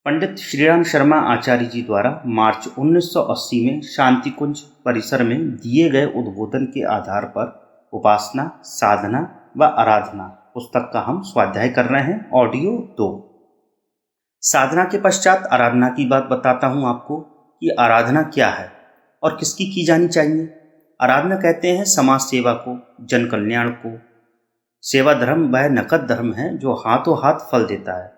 पंडित श्रीराम शर्मा आचार्य जी द्वारा मार्च 1980 में शांति कुंज परिसर में दिए गए उद्बोधन के आधार पर उपासना, साधना व आराधना पुस्तक का हम स्वाध्याय कर रहे हैं। ऑडियो 2। साधना के पश्चात आराधना की बात बताता हूँ आपको कि आराधना क्या है और किसकी की जानी चाहिए। आराधना कहते हैं समाज सेवा को, जन कल्याण को। सेवा धर्म वह नकद धर्म है जो हाथों हाथ फल देता है।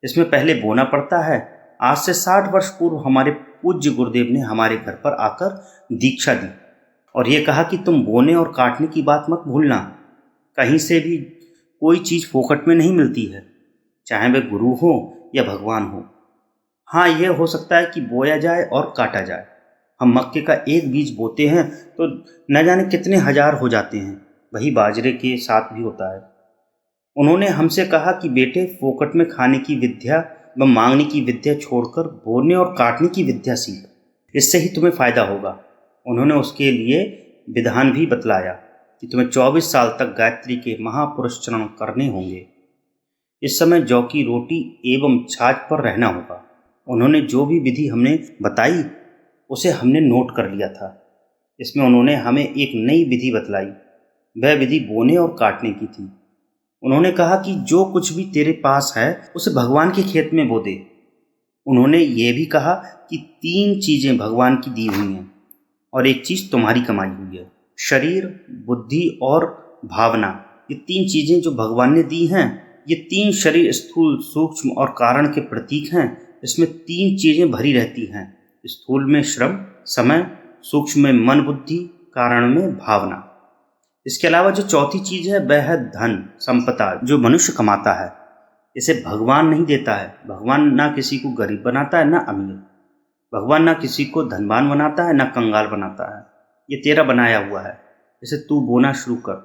इसमें पहले बोना पड़ता है। आज से 60 वर्ष पूर्व हमारे पूज्य गुरुदेव ने हमारे घर पर आकर दीक्षा दी और ये कहा कि तुम बोने और काटने की बात मत भूलना। कहीं से भी कोई चीज़ फोकट में नहीं मिलती है, चाहे वे गुरु हो या भगवान हो। हाँ, यह हो सकता है कि बोया जाए और काटा जाए। हम मक्के का एक बीज बोते हैं तो न जाने कितने हजार हो जाते हैं। वही बाजरे के साथ भी होता है। उन्होंने हमसे कहा कि बेटे, फोकट में खाने की विद्या व मांगने की विद्या छोड़कर बोने और काटने की विद्या सीख, इससे ही तुम्हें फायदा होगा। उन्होंने उसके लिए विधान भी बतलाया कि तुम्हें 24 साल तक गायत्री के महापुरुष चरण करने होंगे। इस समय जौ की रोटी एवं छाछ पर रहना होगा। उन्होंने जो भी विधि हमने बताई उसे हमने नोट कर लिया था। इसमें उन्होंने हमें एक नई विधि बतलाई। वह विधि बोने और काटने की थी। उन्होंने कहा कि जो कुछ भी तेरे पास है उसे भगवान के खेत में बो दे। उन्होंने ये भी कहा कि 3 चीज़ें भगवान की दी हुई हैं और एक चीज़ तुम्हारी कमाई हुई है। शरीर, बुद्धि और भावना, ये 3 चीज़ें जो भगवान ने दी हैं। ये 3 शरीर स्थूल, सूक्ष्म और कारण के प्रतीक हैं। इसमें 3 चीज़ें भरी रहती हैं। स्थूल में श्रम, समय, सूक्ष्म में मन बुद्धि, कारण में भावना। इसके अलावा जो चौथी चीज़ है वह है धन संपदा, जो मनुष्य कमाता है। इसे भगवान नहीं देता है। भगवान ना किसी को गरीब बनाता है ना अमीर। भगवान ना किसी को धनवान बनाता है ना कंगाल बनाता है। ये तेरा बनाया हुआ है। इसे तू बोना शुरू कर।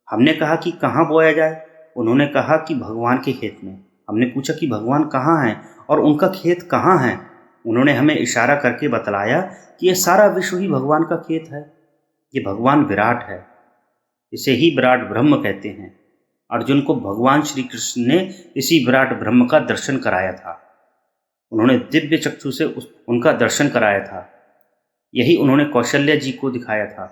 हमने कहा कि कहाँ बोया जाए। उन्होंने कहा कि भगवान के खेत में। हमने पूछा कि भगवान कहाँ हैं और उनका खेत कहाँ है। उन्होंने हमें इशारा करके बतलाया कि ये सारा विश्व ही भगवान का खेत है। ये भगवान विराट है। इसे ही विराट ब्रह्म कहते हैं। अर्जुन को भगवान श्री कृष्ण ने इसी विराट ब्रह्म का दर्शन कराया था। उन्होंने दिव्य चक्षु से उनका दर्शन कराया था। यही उन्होंने कौशल्या जी को दिखाया था।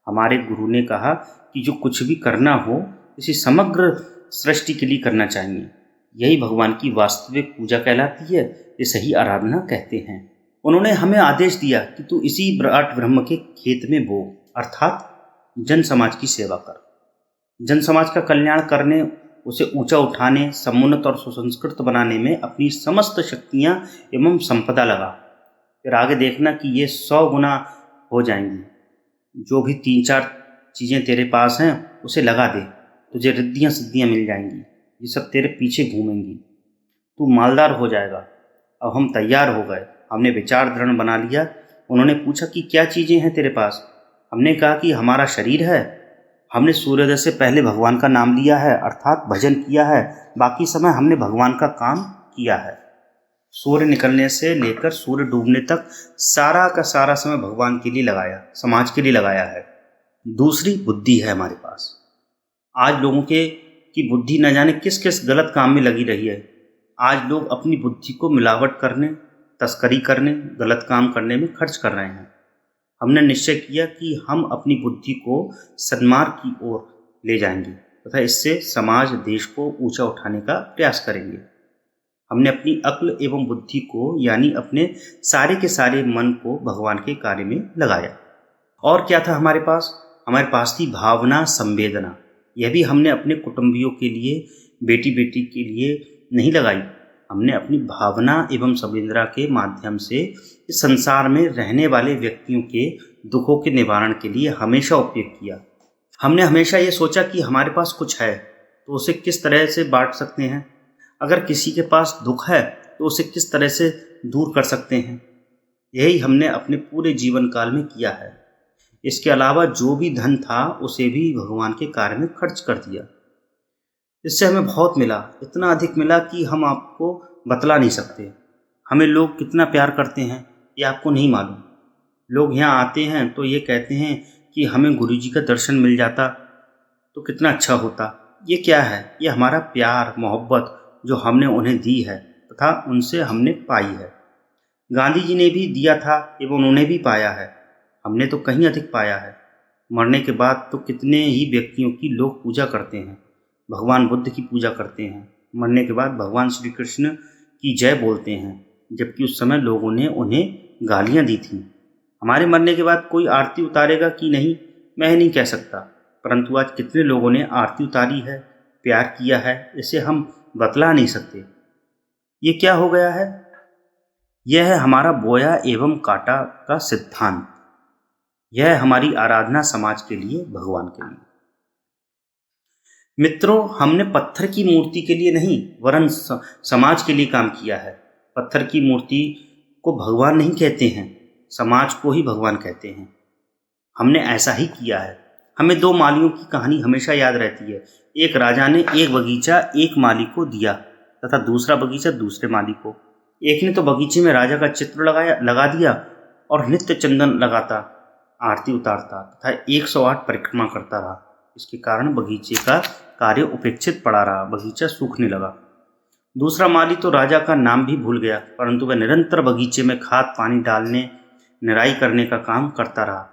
हमारे गुरु ने कहा कि जो कुछ भी करना हो इसी समग्र सृष्टि के लिए करना चाहिए। यही भगवान की वास्तविक पूजा कहलाती है। इसे ही आराधना कहते हैं। उन्होंने हमें आदेश दिया कि तू इसी विराट ब्रह्म के खेत में बो, अर्थात जन समाज की सेवा कर। जन समाज का कल्याण करने, उसे ऊंचा उठाने, समुन्नत और सुसंस्कृत बनाने में अपनी समस्त शक्तियां एवं संपदा लगा। फिर आगे देखना कि ये 100 गुना हो जाएंगी। जो भी 3-4 चीज़ें तेरे पास हैं उसे लगा दे, तुझे रिद्धियाँ सिद्धियाँ मिल जाएंगी। ये सब तेरे पीछे घूमेंगी, तू मालदार हो जाएगा। अब हम तैयार हो गए। हमने विचार दृढ़ बना लिया। उन्होंने पूछा कि क्या चीज़ें हैं तेरे पास। हमने कहा कि हमारा शरीर है। हमने सूर्योदय से पहले भगवान का नाम लिया है, अर्थात भजन किया है। बाकी समय हमने भगवान का काम किया है। सूर्य निकलने से लेकर सूर्य डूबने तक सारा का सारा समय भगवान के लिए लगाया, समाज के लिए लगाया है। दूसरी बुद्धि है हमारे पास। आज लोगों की बुद्धि न जाने किस किस गलत काम में लगी रही है। आज लोग अपनी बुद्धि को मिलावट करने, तस्करी करने, गलत काम करने में खर्च कर रहे हैं। हमने निश्चय किया कि हम अपनी बुद्धि को सन्मार्ग की ओर ले जाएंगे तथा इससे समाज, देश को ऊंचा उठाने का प्रयास करेंगे। हमने अपनी अक्ल एवं बुद्धि को, यानी अपने सारे के सारे मन को भगवान के कार्य में लगाया। और क्या था हमारे पास? हमारे पास थी भावना, संवेदना। यह भी हमने अपने कुटुंबियों के लिए, बेटी बेटी के लिए नहीं लगाई। हमने अपनी भावना एवं संवेदना के माध्यम से इस संसार में रहने वाले व्यक्तियों के दुखों के निवारण के लिए हमेशा उपयोग किया। हमने हमेशा ये सोचा कि हमारे पास कुछ है तो उसे किस तरह से बांट सकते हैं। अगर किसी के पास दुख है तो उसे किस तरह से दूर कर सकते हैं। यही हमने अपने पूरे जीवन काल में किया है। इसके अलावा जो भी धन था उसे भी भगवान के कार्य में खर्च कर दिया। इससे हमें बहुत मिला, इतना अधिक मिला कि हम आपको बतला नहीं सकते। हमें लोग कितना प्यार करते हैं ये आपको नहीं मालूम। लोग यहाँ आते हैं तो ये कहते हैं कि हमें गुरुजी का दर्शन मिल जाता तो कितना अच्छा होता। ये क्या है? ये हमारा प्यार, मोहब्बत जो हमने उन्हें दी है तथा उनसे हमने पाई है। गांधी जी ने भी दिया था एवं उन्होंने भी पाया है, हमने तो कहीं अधिक पाया है। मरने के बाद तो कितने ही व्यक्तियों की लोग पूजा करते हैं, भगवान बुद्ध की पूजा करते हैं, मरने के बाद भगवान श्री कृष्ण की जय बोलते हैं, जबकि उस समय लोगों ने उन्हें गालियां दी थीं। हमारे मरने के बाद कोई आरती उतारेगा कि नहीं, मैं नहीं कह सकता, परंतु आज कितने लोगों ने आरती उतारी है, प्यार किया है, इसे हम बतला नहीं सकते। ये क्या हो गया है? यह है हमारा बोया एवं काटा का सिद्धांत। यह है हमारी आराधना समाज के लिए, भगवान के लिए। मित्रों, हमने पत्थर की मूर्ति के लिए नहीं वरन समाज के लिए काम किया है। पत्थर की मूर्ति को भगवान नहीं कहते हैं, समाज को ही भगवान कहते हैं। हमने ऐसा ही किया है। हमें दो मालियों की कहानी हमेशा याद रहती है। एक राजा ने एक बगीचा एक माली को दिया तथा दूसरा बगीचा दूसरे माली को। एक ने तो बगीचे में राजा का चित्र लगा दिया और नित्य चंदन लगाता, आरती उतारता तथा 108 परिक्रमा करता रहा। इसके कारण बगीचे का कार्य उपेक्षित पड़ा रहा, बगीचा सूखने लगा। दूसरा माली तो राजा का नाम भी भूल गया, परंतु वह निरंतर बगीचे में खाद पानी डालने, निराई करने का काम करता रहा।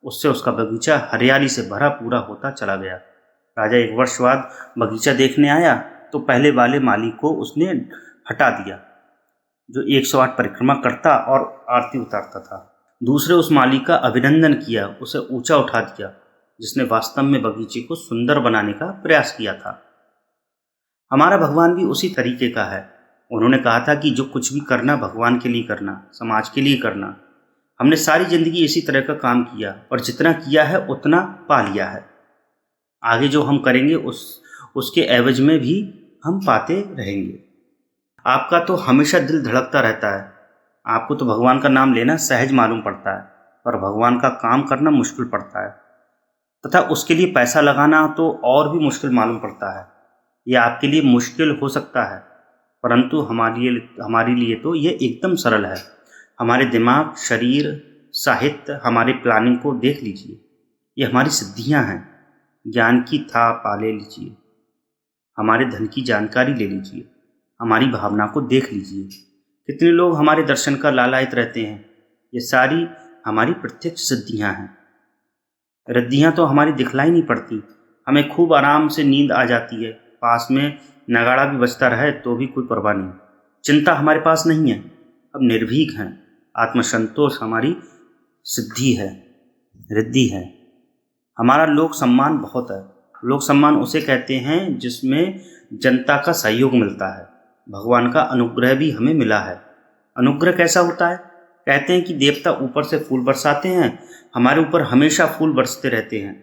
उससे उसका बगीचा हरियाली से भरा पूरा होता चला गया। राजा एक वर्ष बाद बगीचा देखने आया तो पहले वाले माली को उसने हटा दिया, जो 108 परिक्रमा करता और आरती उतारता था। दूसरे उस माली का अभिनंदन किया, उसे ऊंचा उठा दिया, जिसने वास्तव में बगीचे को सुंदर बनाने का प्रयास किया था। हमारा भगवान भी उसी तरीके का है। उन्होंने कहा था कि जो कुछ भी करना भगवान के लिए करना, समाज के लिए करना। हमने सारी जिंदगी इसी तरह का काम किया और जितना किया है उतना पा लिया है। आगे जो हम करेंगे उसके एवज में भी हम पाते रहेंगे। आपका तो हमेशा दिल धड़कता रहता है। आपको तो भगवान का नाम लेना सहज मालूम पड़ता है, पर भगवान का काम करना मुश्किल पड़ता है तथा उसके लिए पैसा लगाना तो और भी मुश्किल मालूम पड़ता है। यह आपके लिए मुश्किल हो सकता है, परंतु हमारे लिए तो यह एकदम सरल है। हमारे दिमाग, शरीर, साहित्य, हमारे प्लानिंग को देख लीजिए। ये हमारी सिद्धियां हैं। ज्ञान की था पा ले लीजिए, हमारे धन की जानकारी ले लीजिए, हमारी भावना को देख लीजिए। कितने लोग हमारे दर्शन का लालायित रहते हैं। ये सारी हमारी प्रत्यक्ष सिद्धियां हैं। रिद्धियां तो हमारी दिखलाई नहीं पड़ती। हमें खूब आराम से नींद आ जाती है, पास में नगाड़ा भी बजता रहे तो भी कोई परवाह नहीं। चिंता हमारे पास नहीं है, अब निर्भीक हैं। आत्मसंतोष हमारी सिद्धि है, रिद्धि है। हमारा लोक सम्मान बहुत है। लोक सम्मान उसे कहते हैं जिसमें जनता का सहयोग मिलता है। भगवान का अनुग्रह भी हमें मिला है। अनुग्रह कैसा होता है? कहते हैं कि देवता ऊपर से फूल बरसाते हैं, हमारे ऊपर हमेशा फूल बरसते रहते हैं,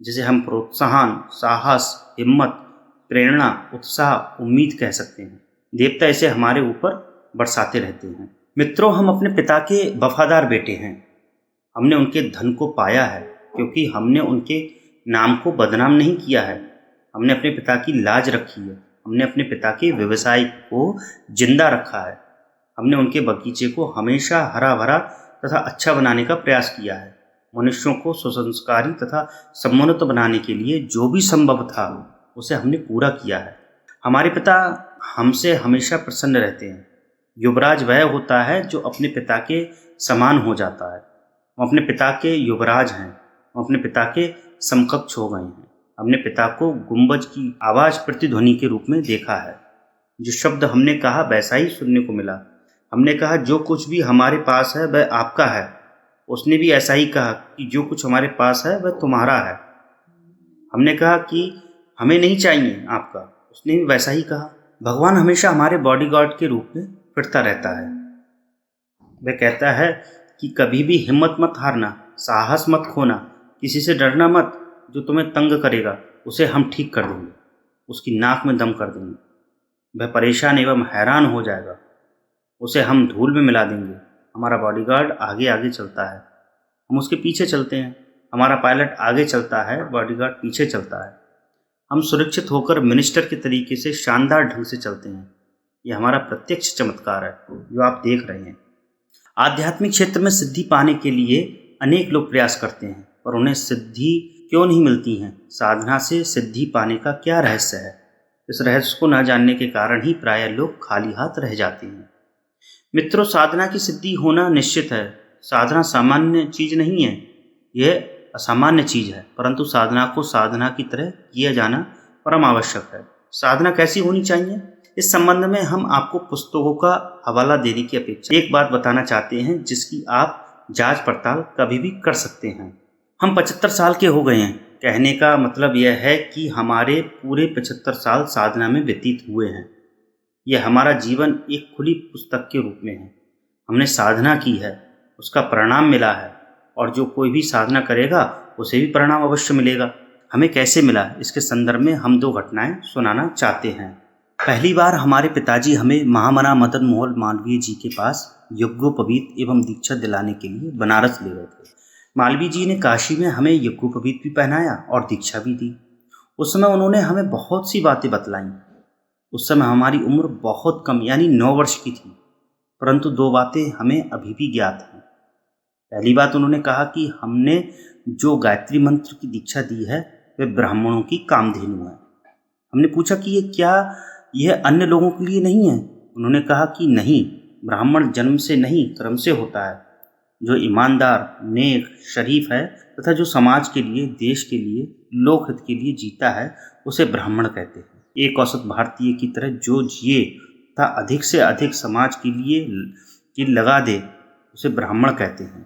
जिसे हम प्रोत्साहन, साहस, हिम्मत, प्रेरणा, उत्साह, उम्मीद कह सकते हैं। देवता इसे हमारे ऊपर बरसाते रहते हैं। मित्रों, हम अपने पिता के वफादार बेटे हैं। हमने उनके धन को पाया है क्योंकि हमने उनके नाम को बदनाम नहीं किया है। हमने अपने पिता की लाज रखी है। हमने अपने पिता के व्यवसाय को जिंदा रखा है। हमने उनके बगीचे को हमेशा हरा भरा तथा अच्छा बनाने का प्रयास किया है। मनुष्यों को सुसंस्कारी तथा समुन्नत बनाने के लिए जो भी संभव था उसे हमने पूरा किया है। हमारे पिता हमसे हमेशा प्रसन्न रहते हैं। युवराज वह होता है जो अपने पिता के समान हो जाता है। हम अपने पिता के युवराज हैं। हम अपने पिता के समकक्ष हो गए हैं। हमने पिता को गुंबज की आवाज प्रतिध्वनि के रूप में देखा है। जो शब्द हमने कहा वैसा ही सुनने को मिला। हमने कहा जो कुछ भी हमारे पास है वह आपका है। उसने भी ऐसा ही कहा कि जो कुछ हमारे पास है वह तुम्हारा है। हमने कहा कि हमें नहीं चाहिए आपका, उसने भी वैसा ही कहा। भगवान हमेशा हमारे बॉडीगार्ड के रूप में फिरता रहता है। वह कहता है कि कभी भी हिम्मत मत हारना, साहस मत खोना, किसी से डरना मत। जो तुम्हें तंग करेगा उसे हम ठीक कर देंगे, उसकी नाक में दम कर देंगे। वह परेशान एवं हैरान हो जाएगा, उसे हम धूल में मिला देंगे। हमारा बॉडीगार्ड आगे आगे चलता है, हम उसके पीछे चलते हैं। हमारा पायलट आगे चलता है, बॉडीगार्ड पीछे चलता है। हम सुरक्षित होकर मिनिस्टर के तरीके से शानदार ढंग से चलते हैं। यह हमारा प्रत्यक्ष चमत्कार है जो आप देख रहे हैं। आध्यात्मिक क्षेत्र में सिद्धि पाने के लिए अनेक लोग प्रयास करते हैं, पर उन्हें सिद्धि क्यों नहीं मिलती है? साधना से सिद्धि पाने का क्या रहस्य है? इस रहस्य को न जानने के कारण ही प्रायः लोग खाली हाथ रह जाते हैं। मित्रों, साधना की सिद्धि होना निश्चित है। साधना सामान्य चीज नहीं है, यह असामान्य चीज है, परंतु साधना को साधना की तरह किया जाना परम आवश्यक है। साधना कैसी होनी चाहिए, इस संबंध में हम आपको पुस्तकों का हवाला देने की अपेक्षा एक बात बताना चाहते हैं जिसकी आप जांच पड़ताल कभी भी कर सकते हैं। हम 75 साल के हो गए हैं। कहने का मतलब यह है कि हमारे पूरे 75 साल साधना में व्यतीत हुए हैं। यह हमारा जीवन एक खुली पुस्तक के रूप में है। हमने साधना की है, उसका परिणाम मिला है, और जो कोई भी साधना करेगा उसे भी परिणाम अवश्य मिलेगा। हमें कैसे मिला, इसके संदर्भ में हम 2 घटनाएं सुनाना चाहते हैं। पहली बार हमारे पिताजी हमें महामना मदन मोहन मालवीय जी के पास यज्ञोपवीत एवं दीक्षा दिलाने के लिए बनारस ले गए थे। मालवीय जी ने काशी में हमें यज्ञोपवीत भी पहनाया और दीक्षा भी दी। उस समय उन्होंने हमें बहुत सी बातें बतलाई। उस समय हमारी उम्र बहुत कम यानी 9 वर्ष की थी, परंतु 2 बातें हमें अभी भी ज्ञात हैं। पहली बात, उन्होंने कहा कि हमने जो गायत्री मंत्र की दीक्षा दी है वह ब्राह्मणों की कामधेनु है। हमने पूछा कि यह अन्य लोगों के लिए नहीं है। उन्होंने कहा कि नहीं, ब्राह्मण जन्म से नहीं कर्म से होता है। जो ईमानदार, नेक, शरीफ है तथा जो समाज के लिए, देश के लिए, लोकहित के लिए जीता है उसे ब्राह्मण कहते हैं। एक औसत भारतीय की तरह जो जिए तथा अधिक से अधिक समाज के लिए लगा दे उसे ब्राह्मण कहते हैं।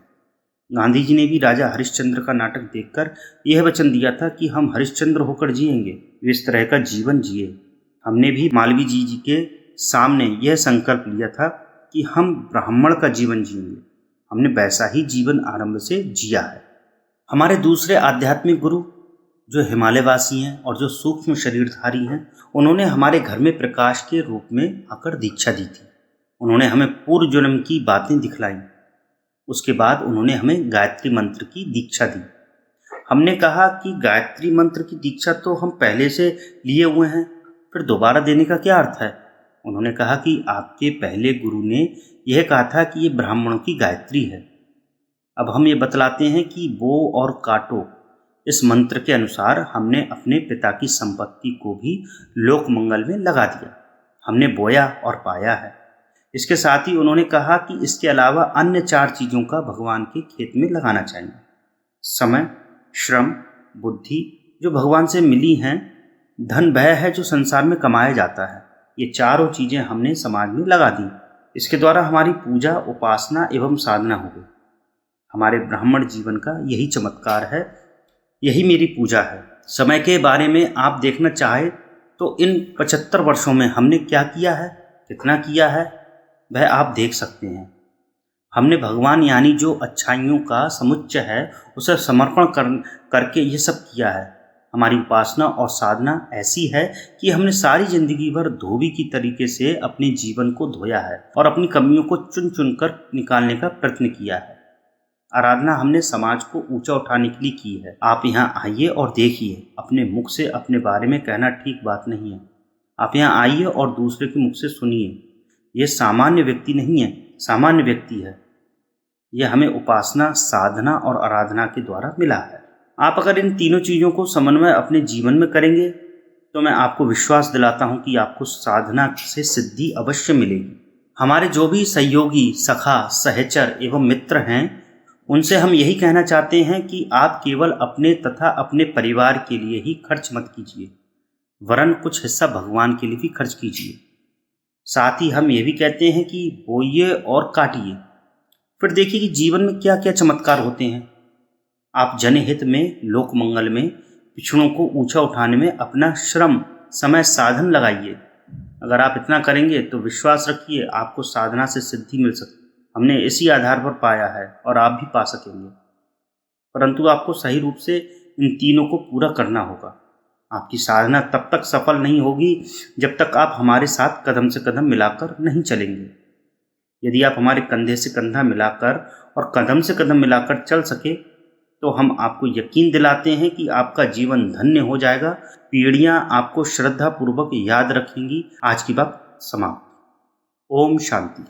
गांधी जी ने भी राजा हरिश्चंद्र का नाटक देखकर यह वचन दिया था कि हम हरिश्चंद्र होकर जिएंगे, इस तरह का जीवन जिए। हमने भी मालवीय जी के सामने यह संकल्प लिया था कि हम ब्राह्मण का जीवन जिएंगे। हमने वैसा ही जीवन आरंभ से जिया है। हमारे दूसरे आध्यात्मिक गुरु जो हिमालयवासी हैं और जो सूक्ष्म शरीरधारी हैं, उन्होंने हमारे घर में प्रकाश के रूप में आकर दीक्षा दी थी। उन्होंने हमें पूर्व जन्म की बातें दिखलाई। उसके बाद उन्होंने हमें गायत्री मंत्र की दीक्षा दी। हमने कहा कि गायत्री मंत्र की दीक्षा तो हम पहले से लिए हुए हैं, फिर दोबारा देने का क्या अर्थ है। उन्होंने कहा कि आपके पहले गुरु ने यह कहा था कि ये ब्राह्मणों की गायत्री है। अब हम ये बतलाते हैं कि बो और काटो, इस मंत्र के अनुसार हमने अपने पिता की संपत्ति को भी लोक मंगल में लगा दिया। हमने बोया और पाया है। इसके साथ ही उन्होंने कहा कि इसके अलावा अन्य 4 चीज़ों का भगवान के खेत में लगाना चाहिए। समय, श्रम, बुद्धि जो भगवान से मिली हैं, धन वह है जो संसार में कमाया जाता है। ये चारों चीज़ें हमने समाज में लगा दी। इसके द्वारा हमारी पूजा, उपासना एवं साधना हो गई। हमारे ब्राह्मण जीवन का यही चमत्कार है, यही मेरी पूजा है। समय के बारे में आप देखना चाहे तो इन 75 वर्षों में हमने क्या किया है, कितना किया है, वह आप देख सकते हैं। हमने भगवान यानी जो अच्छाइयों का समुच्चय है उसे समर्पण करके ये सब किया है। हमारी उपासना और साधना ऐसी है कि हमने सारी जिंदगी भर धोबी की तरीके से अपने जीवन को धोया है और अपनी कमियों को चुन चुन कर निकालने का प्रयत्न किया है। आराधना हमने समाज को ऊंचा उठाने के लिए की है। आप यहाँ आइए और देखिए। अपने मुख से अपने बारे में कहना ठीक बात नहीं है। आप यहाँ आइए और दूसरे के मुख से सुनिए। यह सामान्य व्यक्ति नहीं है, सामान्य व्यक्ति है। यह हमें उपासना, साधना और आराधना के द्वारा मिला है। आप अगर इन तीनों चीज़ों को समन्वय अपने जीवन में करेंगे तो मैं आपको विश्वास दिलाता हूँ कि आपको साधना से सिद्धि अवश्य मिलेगी। हमारे जो भी सहयोगी, सखा, सहचर एवं मित्र हैं, उनसे हम यही कहना चाहते हैं कि आप केवल अपने तथा अपने परिवार के लिए ही खर्च मत कीजिए, वरन कुछ हिस्सा भगवान के लिए भी खर्च कीजिए। साथ ही हम ये भी कहते हैं कि बोइए और काटिए, फिर देखिए कि जीवन में क्या क्या चमत्कार होते हैं। आप जनहित में, लोक मंगल में, पिछड़ों को ऊंचा उठाने में अपना श्रम, समय, साधन लगाइए। अगर आप इतना करेंगे तो विश्वास रखिए आपको साधना से सिद्धि मिल सकती है। हमने इसी आधार पर पाया है और आप भी पा सकेंगे, परंतु आपको सही रूप से इन तीनों को पूरा करना होगा। आपकी साधना तब तक सफल नहीं होगी जब तक आप हमारे साथ कदम से कदम मिलाकर नहीं चलेंगे। यदि आप हमारे कंधे से कंधा मिलाकर और कदम से कदम मिलाकर चल सके तो हम आपको यकीन दिलाते हैं कि आपका जीवन धन्य हो जाएगा। पीढ़ियां आपको श्रद्धा पूर्वक याद रखेंगी। आज की बात समाप्त। ओम शांति।